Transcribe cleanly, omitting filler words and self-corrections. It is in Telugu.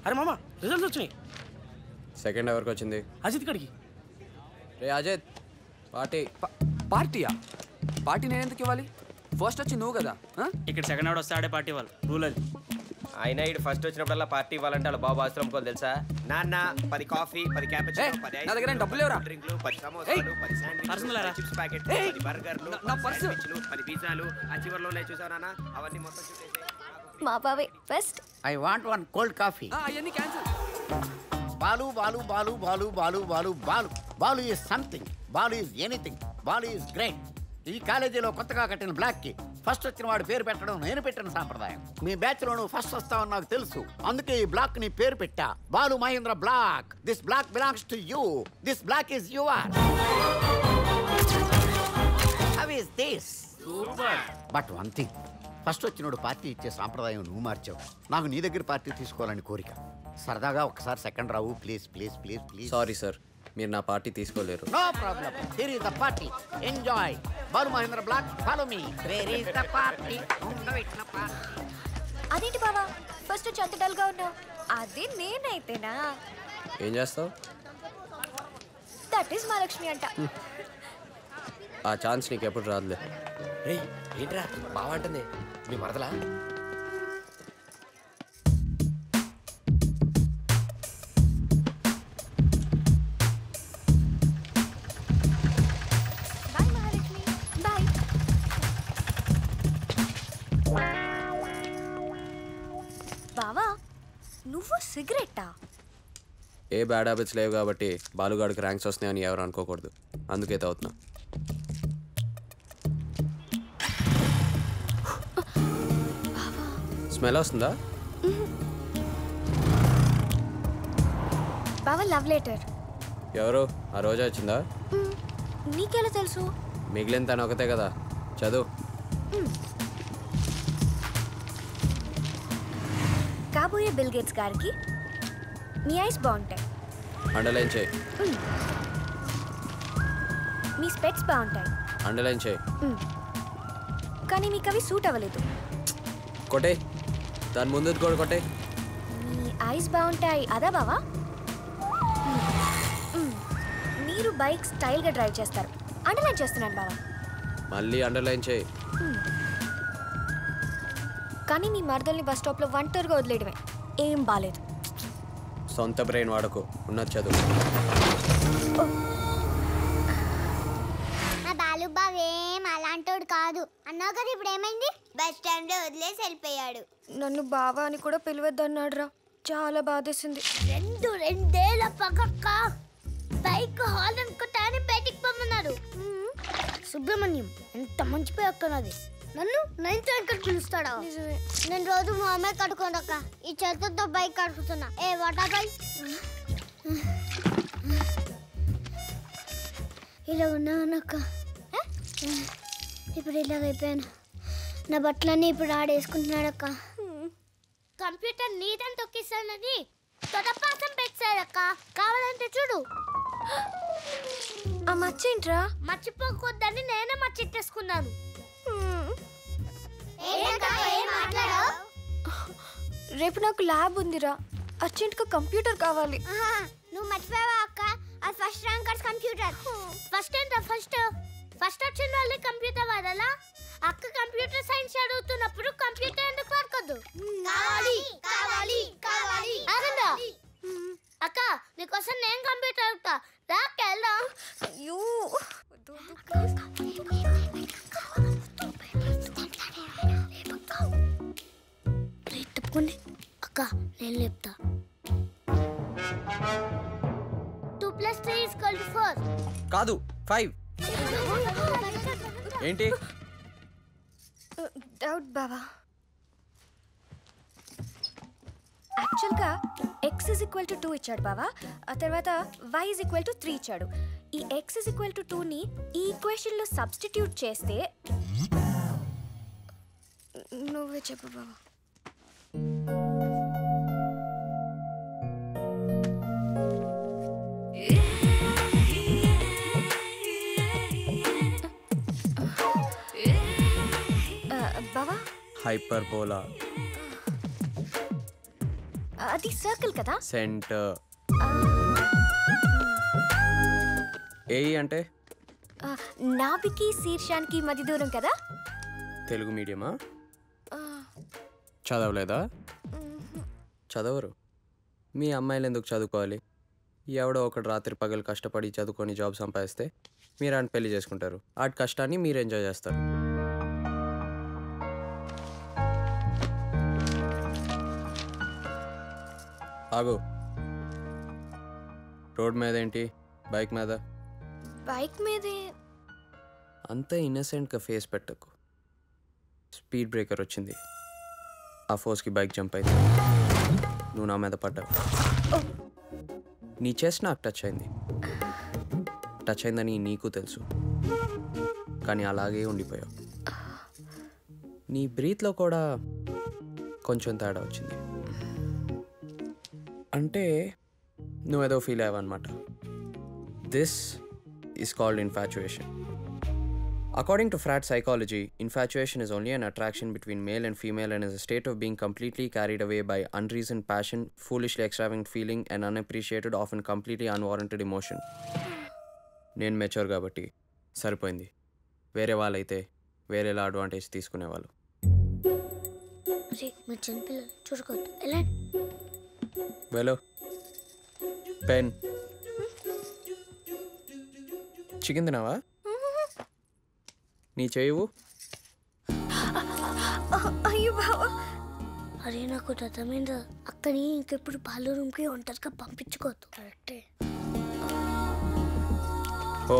అరే మామ రిజల్ట్స్ వచ్చినాయి. సెకండ్ ఎవరికి వచ్చింది? అజిత్ గడికి. రే అజిత్, పార్టీ. పార్టీయా? పార్టీ నేను ఎందుకు ఇవ్వాలి? ఫస్ట్ వచ్చి నువ్వు కదా. ఇక్కడ సెకండ్ ఎవరు వస్తే ఆడే పార్టీ వాళ్ళు రూల్ అది. అయినా ఇటు ఫస్ట్ వచ్చినప్పుడల్లా పార్టీ ఇవ్వాలంటే వాళ్ళ బాబు ఆశ్రమం కోలు తెలుసా? నాన్న 10 కాఫీ, 10 క్యాపుచినో, 10 ఐస్ క్రీమ్, డబ్బులు లేవరా? 10 డ్రింక్లు, 10 సమోసాలు, 10 శాండ్విచ్లు, 10 చిప్స్ ప్యాకెట్లు, 10 బర్గర్లు, 10 శాండ్విచ్లు, 10 పిజ్జాలు. ఆ చివర్లో చూసావు నాన్న, అవన్నీ మొత్తం చూసేసి మా బావే first. I want one cold coffee. అవన్నీ cancel. Balu Balu Balu Balu Balu Balu Balu Balu is something. Balu is anything. Balu is great. ఈ కాలేజీలో కొత్తగా కట్టిన బ్లాక్ కి ఫస్ట్ వచ్చిన వాడు పేరు పెట్టడం నేను పెట్టిన సాంప్రదాయం. మీ బ్యాచ్ లో నువ్వు ఫస్ట్ వస్తావని నాకు తెలుసు, అందుకే ఈ బ్లాక్ ని పేరు పెట్టా Balu Mahendra block. This block belongs to you. This block is your. How is this? But one thing, first వచ్చినోడు పార్టీ ఇచ్చే సాంప్రదాయం నువ్వు మార్చావు. నాకు నీ దగ్గర పార్టీ తీసుకోవాలని కోరిక. సరదాగా ఒకసారి సెకండ్ రావు please please please please. Sorry sir, మీరు నా పార్టీ తీసుకోలేరు. No problem. Here is the party. Enjoy. Balu Mahendra block, follow me. Where is the party? అదేంటి బావా ఫస్ట్ వచ్చి అంత డల్ గా ఉన్నావు? అది నేనైతేనా? ఏం చేస్తావు? దట్ ఈస్ మహాలక్ష్మి అంట. ఆ ఛాన్స్ నీకు ఎప్పుడు రాదులే. రేయ్ ఏంట్రా బాగుంటుంది మీ మరదలా? బాయ్ మహాలక్ష్మి. బాయ్. బావా నువ్వు సిగరెట్టా? ఏ బ్యాడ్ హ్యాబిట్స్ లేవు కాబట్టి బాలుగాడికి ర్యాంక్స్ వస్తున్నాయని ఎవరు అనుకోకూడదు, అందుకే తాగుతున్నా. స్మెల్ వస్తుందా? బావా లవ్ లెటర్. ఎవరు? ఆ రోజా వచ్చిందా? నీకెలా తెలుసు? మిగిలిన తను ఒకతే కదా, చదువు. కాబోయే బిల్ గేట్స్ గారికి మీ ఐస్ బాగుంటాయి. అండర్లైన్ చేయి. మీ స్పెట్స్ బాగుంటాయి. అండర్లైన్ చేయి. కానీ మీకు అవి సూట్ అవ్వలేదు. కొట్టే, దాని ముందు కూడా కొట్టే. మీ ఐస్ బాగుంటాయి అదా బావా? మీరు బైక్ స్టైల్గా డ్రైవ్ చేస్తారు. అండర్లైన్ చేస్తున్నాను బావా. మళ్ళీ అండర్లైన్ చేయి. కానీ మీ మరదల్ని బస్ స్టాప్లో ఒంటరిగా వదిలేయడమే ఏం బాలేదు. సొంత బ్రెయిన్ వాడకు, ఉన్నది చదువు. నా బాలు బావేం అలాంటోడు కాదు అన్నావు కదా, ఇప్పుడు ఏమైంది? బస్ స్టాండ్ లో వదిలేసి వెళ్ళిపోయాడు. నన్ను బావా అని కూడా పిలవద్దన్నాడు రా, చాలా బాధేసింది. రెండేళ్ల పక్కక్క బైక్ హాల్ అనుకుంటానే బయటికి పొమ్మన్నారు. సుబ్రహ్మణ్యం ఎంత మంచి పేరు అక్కనది. నన్ను నైన్త్ ర్యాంకర్ పిలుస్తాడా? నేను రోజు మా అమ్మాయి కడుకోండి అక్క, ఈ చేతులతో బైక్ కడుకుతున్నా. ఏ వాటా బైక్ ఇలా ఉన్నానక్క. ఇప్పుడు ఇలాగైపోయాను. నా బట్టలన్నీ ఇప్పుడు ఆడేసుకుంటున్నాడక్క. కంప్యూటర్ నీదని తొక్కిస్తానని తొడపాసం పెట్టాడక్క, కావాలంటే చూడు. ఆ మచ్చేంట్రా? మర్చిపోకూడదని నేనే మర్చిట్టేసుకున్నాను. రేపు నాకు ల్యాబ్ ఉందిరా, అర్జెంట్గా కంప్యూటర్ కావాలి. నువ్వు మర్చిపోయావా అక్క? అది ఫస్ట్ ర్యాంకర్స్ కంప్యూటర్. ఫస్ట్ ఏంటో ఫస్ట్ వచ్చిన వాళ్ళే కంప్యూటర్ వాడాలా? అక్క కంప్యూటర్ సైన్స్ చదువుతున్నప్పుడు కంప్యూటర్ ఎందుకు వాడుకోద్దు? అక్క నీకోసం నేను కంప్యూటర్ అడుగుతా, రాకెళ్దాం. అయ్యో అక్క నేను లేపుతా. 2 + 3 = 4. కాదు 5. ఏంటి డౌట్ బావా? యాక్చువల్గా x = 2 ఇచ్చాడు బావా, ఆ తర్వాత y = 3 ఇచ్చాడు. ఈ x = 2ని ఈ ఈక్వేషన్లో సబ్స్టిట్యూట్ చేస్తే నువ్వే చెప్పు బావా. బావా హైపర్బోలా. అది సర్కిల్ కదా. సెంటర్. ఏ అంటే నాభికి శీర్షానికి మధ్య దూరం కదా. తెలుగు మీడియమా? చదవలేదా? చదవరు. మీ అమ్మాయిలు ఎందుకు చదువుకోవాలి? ఎవడో ఒకటి రాత్రి పగలు కష్టపడి చదువుకొని జాబ్ సంపాదిస్తే మీరు ఆయన పెళ్లి చేసుకుంటారు. ఆ కష్టాన్ని మీరు ఎంజాయ్ చేస్తారు. ఆగు. రోడ్ మీద ఏంటి? బైక్ మీద. బైక్ మీదే. అంత ఇన్నసెంట్గా ఫేస్ పెట్టకు. స్పీడ్ బ్రేకర్ వచ్చింది, ఆ ఫోర్స్కి బైక్ జంప్ అయింది, నువ్వు నా మీద పడ్డావు. నీ చెస్ట్ నాకు టచ్ అయింది. టచ్ అయిందని నీకు తెలుసు, కానీ అలాగే ఉండిపోయావు. నీ బ్రీత్లో కూడా కొంచెం తేడా వచ్చింది. అంటే నువ్వేదో ఫీల్ అయ్యావన్నమాట. This is called infatuation. According to frat psychology, infatuation is only an attraction between male and female and is a state of being completely carried away by unreasoned passion, foolishly extravagant feeling, and unappreciated, often completely unwarranted emotion. నేను మెచ్యూర్ కాబట్టి సరిపోయింది. వేరే వాళ్ళైతే వేరేలా అడ్వాంటేజ్ తీసుకునేవాళ్ళు. మీరు చిన్నపిల్లలు చూడకూడదు. ఎలా వెలో పెన్ చికెన్ తినావా? నీ చేయవు. అయ్యో బావా. అరే నాకు అర్థమైందా, అక్కని ఇంకెప్పుడు బాలు రూమ్కి ఒంటరిగా పంపించుకోవద్దు. కరెక్టే. ఓ